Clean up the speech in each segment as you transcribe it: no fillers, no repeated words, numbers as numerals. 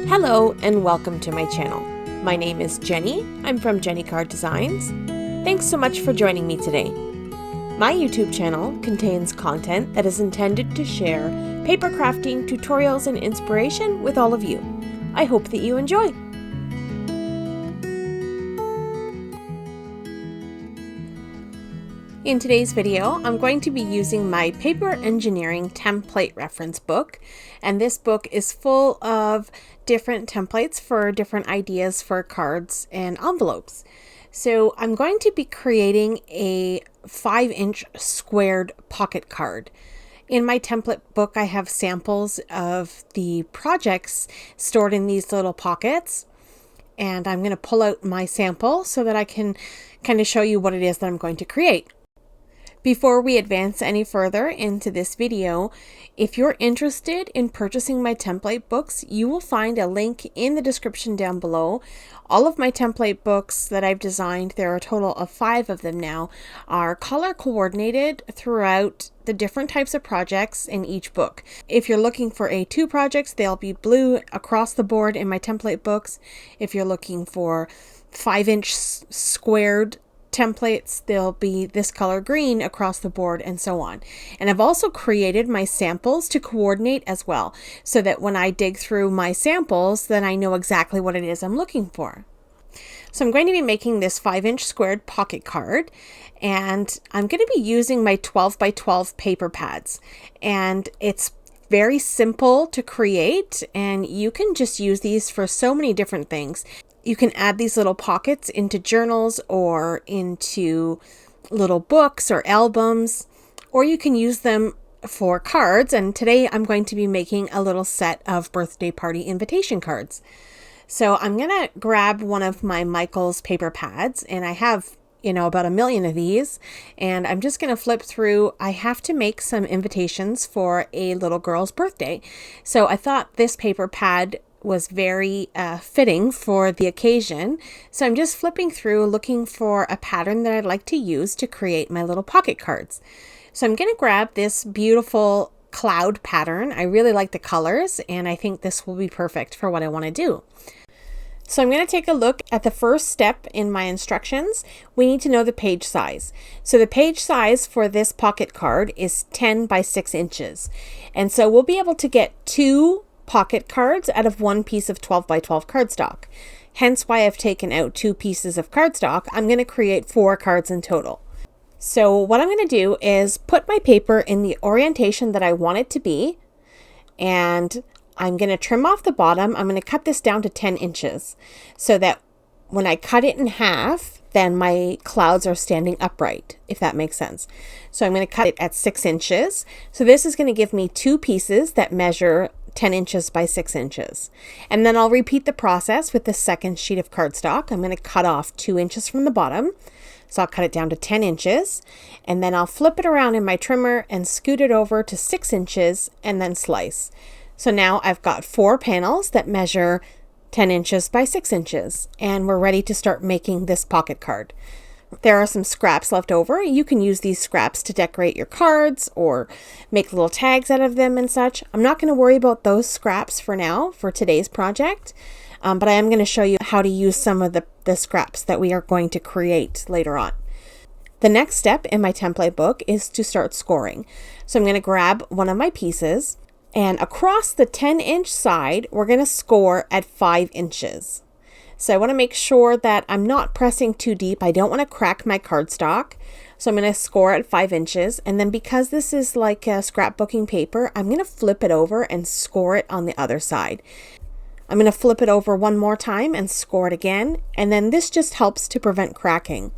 Hello and welcome to my channel. My name is Jenny. I'm from JennyCarddesigns. Thanks so much for joining me today. My YouTube channel contains content that is intended to share paper crafting tutorials and inspiration with all of you. I hope that you enjoy. In today's video, I'm going to be using my Paper Engineering Template Reference Book, and this book is full of different templates for different ideas for cards and envelopes. So I'm going to be creating a 5-inch squared pocket card. In my template book, I have samples of the projects stored in these little pockets, and I'm going to pull out my sample so that I can kind of show you what it is that I'm going to create. Before we advance any further into this video, if you're interested in purchasing my template books, you will find a link in the description down below. All of my template books that I've designed, there are a total of 5 of them now, are color coordinated throughout the different types of projects in each book. If you're looking for A2 projects, they'll be blue across the board in my template books. If you're looking for 5-inch squared templates, they'll be this color green across the board, and so on. And I've also created my samples to coordinate as well, so that when I dig through my samples, then I know exactly what it is I'm looking for. So I'm going to be making this 5-inch squared pocket card, and I'm going to be using my 12 by 12 paper pads, and it's very simple to create, and you can just use these for so many different things. You can add these little pockets into journals or into little books or albums, or you can use them for cards. And today I'm going to be making a little set of birthday party invitation cards. So I'm going to grab one of my Michaels paper pads, and I have, about 1 million of these, and I'm just going to flip through. I have to make some invitations for a little girl's birthday. So I thought this paper pad was very fitting for the occasion. So I'm just flipping through looking for a pattern that I'd like to use to create my little pocket cards. So I'm going to grab this beautiful cloud pattern. I really like the colors, and I think this will be perfect for what I want to do. So I'm going to take a look at the first step in my instructions. We need to know the page size. So the page size for this pocket card is 10 by 6 inches. And so we'll be able to get 2 pocket cards out of 1 piece of 12 by 12 cardstock. Hence why I've taken out 2 pieces of cardstock. I'm going to create 4 cards in total. So what I'm going to do is put my paper in the orientation that I want it to be, and I'm going to trim off the bottom. I'm going to cut this down to 10 inches so that when I cut it in half, then my clouds are standing upright, if that makes sense. So I'm going to cut it at 6 inches. So this is going to give me 2 pieces that measure 10 inches by 6 inches. And then I'll repeat the process with the second sheet of cardstock. I'm going to cut off 2 inches from the bottom. So I'll cut it down to 10 inches, and then I'll flip it around in my trimmer and scoot it over to 6 inches and then slice. So now I've got 4 panels that measure 10 inches by 6 inches, and we're ready to start making this pocket card. There are some scraps left over. You can use these scraps to decorate your cards or make little tags out of them and such. I'm not going to worry about those scraps for now for today's project, but I am going to show you how to use some of the scraps that we are going to create later on. The next step in my template book is to start scoring. So I'm going to grab one of my pieces, and across the 10-inch side, we're going to score at 5 inches. So I want to make sure that I'm not pressing too deep. I don't want to crack my cardstock. So I'm going to score at 5 inches. And then because this is like a scrapbooking paper, I'm going to flip it over and score it on the other side. I'm going to flip it over one more time and score it again. And then this just helps to prevent cracking.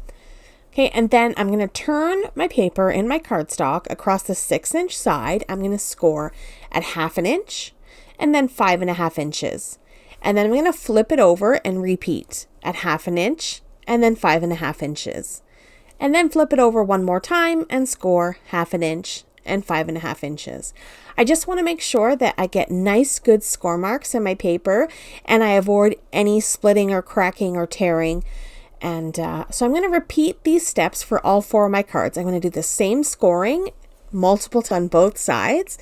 Okay, and then I'm going to turn my paper in my cardstock across the 6-inch side. I'm going to score at 1/2 inch and then 5.5 inches. And then I'm going to flip it over and repeat at 1/2 inch and then 5.5 inches. And then flip it over one more time and score 1/2 inch and 5.5 inches. I just want to make sure that I get nice, good score marks in my paper, and I avoid any splitting or cracking or tearing. And so I'm going to repeat these steps for all 4 of my cards. I'm going to do the same scoring multiple times on both sides.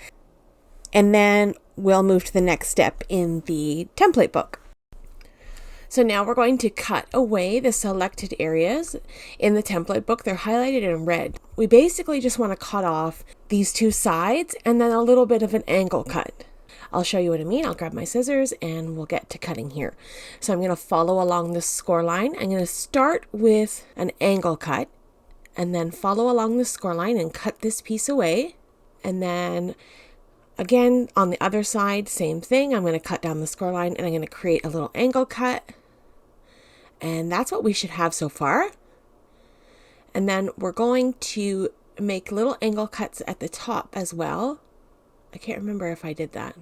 And then we'll move to the next step in the template book. So now we're going to cut away the selected areas in the template book. They're highlighted in red. We basically just want to cut off these two sides and then a little bit of an angle cut. I'll show you what I mean. I'll grab my scissors and we'll get to cutting here. So I'm going to follow along the score line. I'm going to start with an angle cut and then follow along the score line and cut this piece away. And then again, on the other side, same thing. I'm going to cut down the score line and I'm going to create a little angle cut. And that's what we should have so far. And then we're going to make little angle cuts at the top as well. I can't remember if I did that.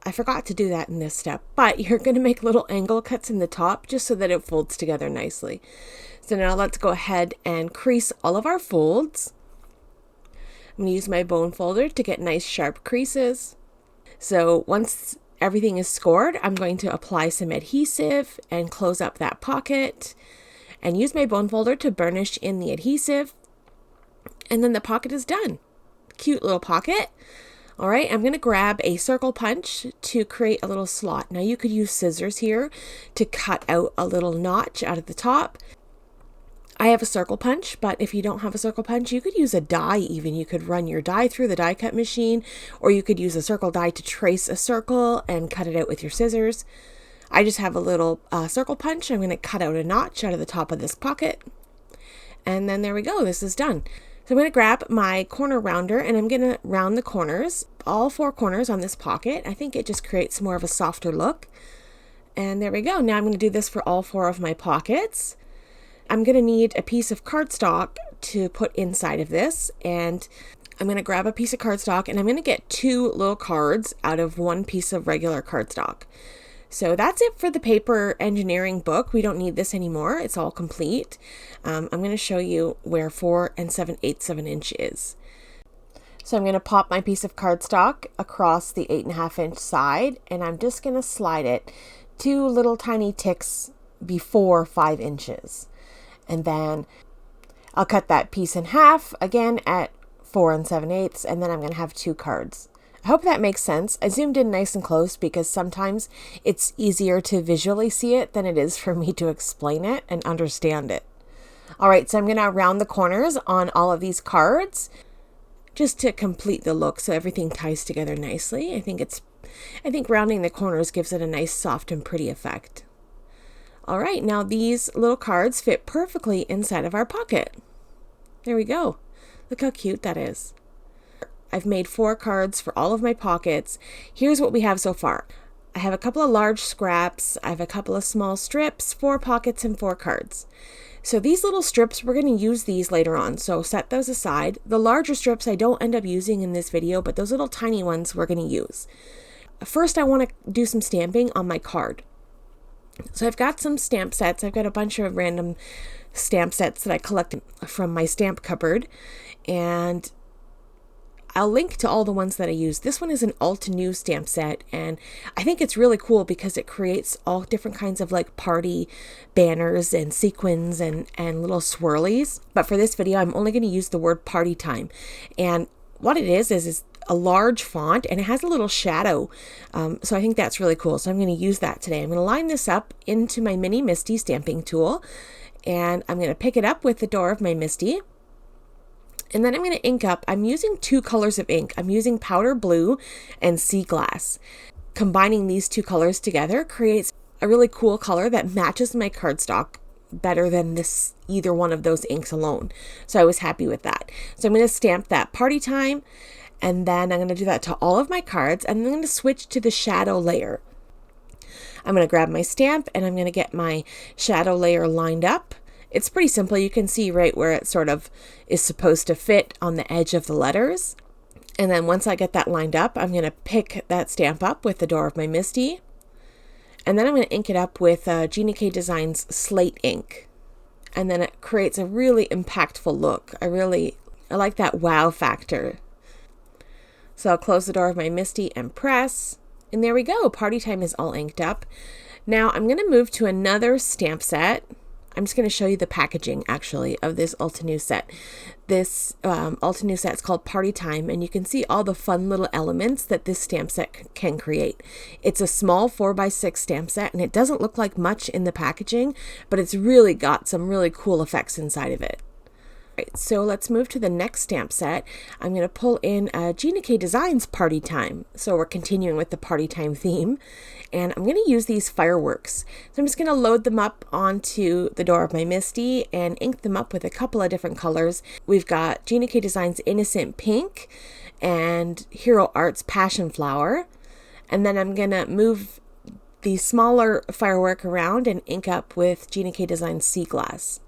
I forgot to do that in this step, but you're going to make little angle cuts in the top just so that it folds together nicely. So now let's go ahead and crease all of our folds. I'm going to use my bone folder to get nice sharp creases. So once everything is scored, I'm going to apply some adhesive and close up that pocket and use my bone folder to burnish in the adhesive. And then the pocket is done. Cute little pocket. All right, I'm going to grab a circle punch to create a little slot. Now you could use scissors here to cut out a little notch out of the top. I have a circle punch, but if you don't have a circle punch, you could use a die even. You could run your die through the die cut machine, or you could use a circle die to trace a circle and cut it out with your scissors. I just have a little circle punch. I'm going to cut out a notch out of the top of this pocket. And then there we go. This is done. So I'm going to grab my corner rounder and I'm going to round the corners, all four corners on this pocket. I think it just creates more of a softer look. And there we go. Now I'm going to do this for all four of my pockets. I'm going to need a piece of cardstock to put inside of this, and I'm going to grab a piece of cardstock and I'm going to get two little cards out of one piece of regular cardstock. So that's it for the paper engineering book. We don't need this anymore. It's all complete. I'm going to show you where 4 7/8 of an inch is. So I'm going to pop my piece of cardstock across the 8.5 inch side, and I'm just going to slide it 2 little tiny ticks before 5 inches. And then I'll cut that piece in half again at 4 7/8, and then I'm going to have 2 cards. I hope that makes sense. I zoomed in nice and close because sometimes it's easier to visually see it than it is for me to explain it and understand it. All right, so I'm going to round the corners on all of these cards just to complete the look so everything ties together nicely. I think rounding the corners gives it a nice soft and pretty effect. All right, now these little cards fit perfectly inside of our pocket. There we go. Look how cute that is. I've made 4 cards for all of my pockets. Here's what we have so far. I have a couple of large scraps. I have a couple of small strips, 4 pockets, and 4 cards. So these little strips, we're going to use these later on, so set those aside. The larger strips I don't end up using in this video, but those little tiny ones we're going to use. First, I want to do some stamping on my card. So I've got some stamp sets. I've got a bunch of random stamp sets that I collected from my stamp cupboard, and I'll link to all the ones that I use. This one is an alt new stamp set, and I think it's really cool because it creates all different kinds of like party banners and sequins and little swirlies. But for this video, I'm only going to use the word party time. And what it is a large font, and it has a little shadow. So I think that's really cool. So I'm going to use that today. I'm going to line this up into my mini Misty stamping tool, and I'm going to pick it up with the door of my Misty. And then I'm going to ink up. I'm using 2 colors of ink. I'm using powder blue and sea glass. Combining these 2 colors together creates a really cool color that matches my cardstock better than either one of those inks alone. So I was happy with that. So I'm going to stamp that party time, and then I'm going to do that to all of my cards, and then I'm going to switch to the shadow layer. I'm going to grab my stamp and I'm going to get my shadow layer lined up. It's pretty simple. You can see right where it sort of is supposed to fit on the edge of the letters. And then once I get that lined up, I'm going to pick that stamp up with the door of my Misty. And then I'm going to ink it up with JennyCarddesigns slate ink. And then it creates a really impactful look. I like that wow factor. So I'll close the door of my Misty and press. And there we go. Party time is all inked up. Now I'm going to move to another stamp set. I'm just going to show you the packaging actually of this Altenew set. This Altenew set is called Party Time, and you can see all the fun little elements that this stamp set can create. It's a small 4x6 stamp set, and it doesn't look like much in the packaging, but it's really got some really cool effects inside of it. Right, so let's move to the next stamp set. I'm going to pull in Jennycarddesigns Party Time. So we're continuing with the Party Time theme, and I'm going to use these fireworks. So I'm just going to load them up onto the door of my MISTI and ink them up with a couple of different colors. We've got Jennycarddesigns Innocent Pink and Hero Arts Passion Flower, and then I'm going to move the smaller firework around and ink up with Jennycarddesigns Sea Glass.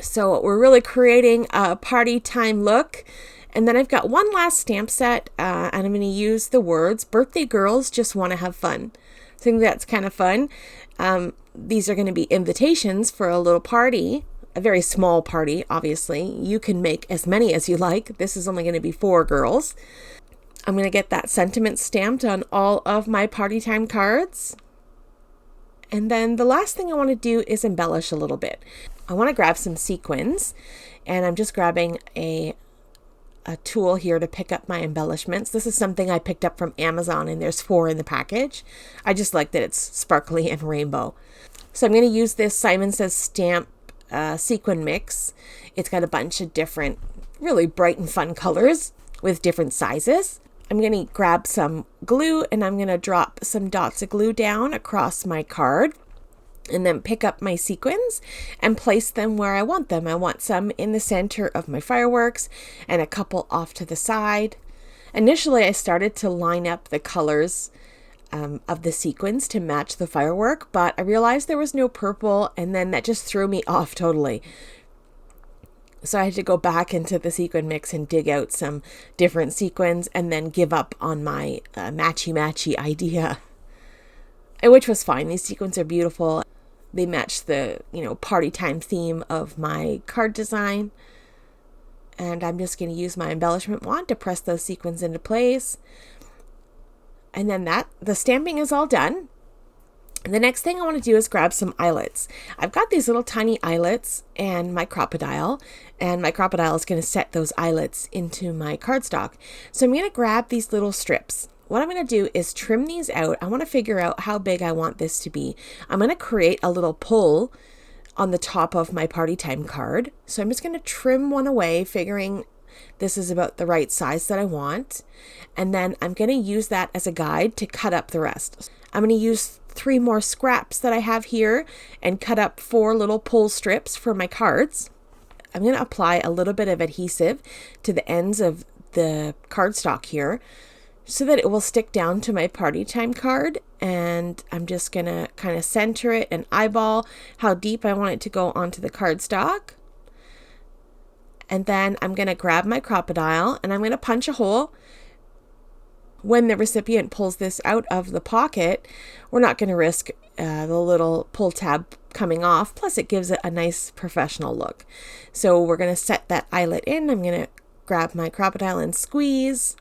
So we're really creating a party time look. And then I've got one last stamp set, and I'm going to use the words, "Birthday girls just want to have fun." I think that's kind of fun. These are going to be invitations for a little party, a very small party, obviously. You can make as many as you like. This is only going to be 4 girls. I'm going to get that sentiment stamped on all of my party time cards. And then the last thing I want to do is embellish a little bit. I want to grab some sequins, and I'm just grabbing a tool here to pick up my embellishments. This is something I picked up from Amazon, and there's 4 in the package. I just like that it's sparkly and rainbow. So I'm going to use this Simon Says Stamp sequin mix. It's got a bunch of different, really bright and fun colors with different sizes. I'm going to grab some glue, and I'm going to drop some dots of glue down across my card, and then pick up my sequins and place them where I want them. I want some in the center of my fireworks and a couple off to the side. Initially, I started to line up the colors of the sequins to match the firework, but I realized there was no purple, and then that just threw me off totally. So I had to go back into the sequin mix and dig out some different sequins and then give up on my matchy-matchy idea, which was fine. These sequins are beautiful. They match the, party time theme of my card design. And I'm just going to use my embellishment wand to press those sequins into place. And then the stamping is all done. And the next thing I want to do is grab some eyelets. I've got these little tiny eyelets and my crocodile, and my crocodile is going to set those eyelets into my cardstock. So I'm going to grab these little strips. What I'm going to do is trim these out. I want to figure out how big I want this to be. I'm going to create a little pull on the top of my party time card. So I'm just going to trim one away, figuring this is about the right size that I want. And then I'm going to use that as a guide to cut up the rest. I'm going to use 3 more scraps that I have here and cut up 4 little pull strips for my cards. I'm going to apply a little bit of adhesive to the ends of the cardstock here so that it will stick down to my party time card. And I'm just going to kind of center it and eyeball how deep I want it to go onto the cardstock. And then I'm going to grab my crocodile and I'm going to punch a hole. When the recipient pulls this out of the pocket, we're not going to risk the little pull tab coming off. Plus, it gives it a nice professional look. So we're going to set that eyelet in. I'm going to grab my crocodile and squeeze.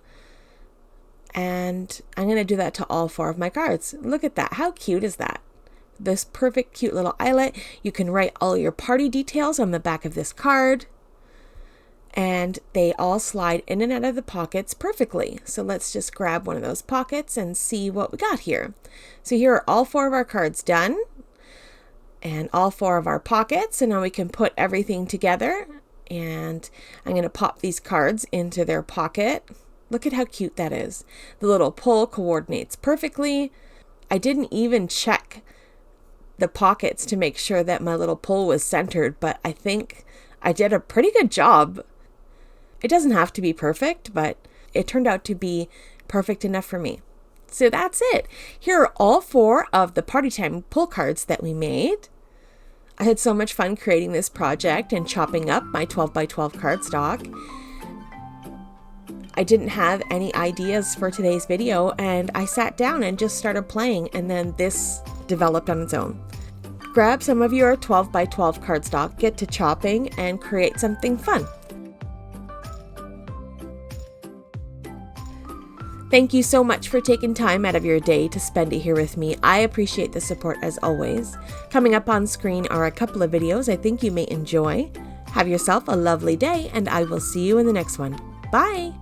And I'm going to do that to all 4 of my cards. Look at that. How cute is that? This perfect, cute little eyelet. You can write all your party details on the back of this card. And they all slide in and out of the pockets perfectly. So let's just grab one of those pockets and see what we got here. So here are all 4 of our cards done and all 4 of our pockets. And now we can put everything together, and I'm going to pop these cards into their pocket. Look at how cute that is. The little pull coordinates perfectly. I didn't even check the pockets to make sure that my little pull was centered, but I think I did a pretty good job. It doesn't have to be perfect, but it turned out to be perfect enough for me. So that's it. Here are all 4 of the party time pull cards that we made. I had so much fun creating this project and chopping up my 12x12 cardstock. I didn't have any ideas for today's video, and I sat down and just started playing, and then this developed on its own. Grab some of your 12x12 cardstock, get to chopping, and create something fun. Thank you so much for taking time out of your day to spend it here with me. I appreciate the support as always. Coming up on screen are a couple of videos I think you may enjoy. Have yourself a lovely day, and I will see you in the next one. Bye!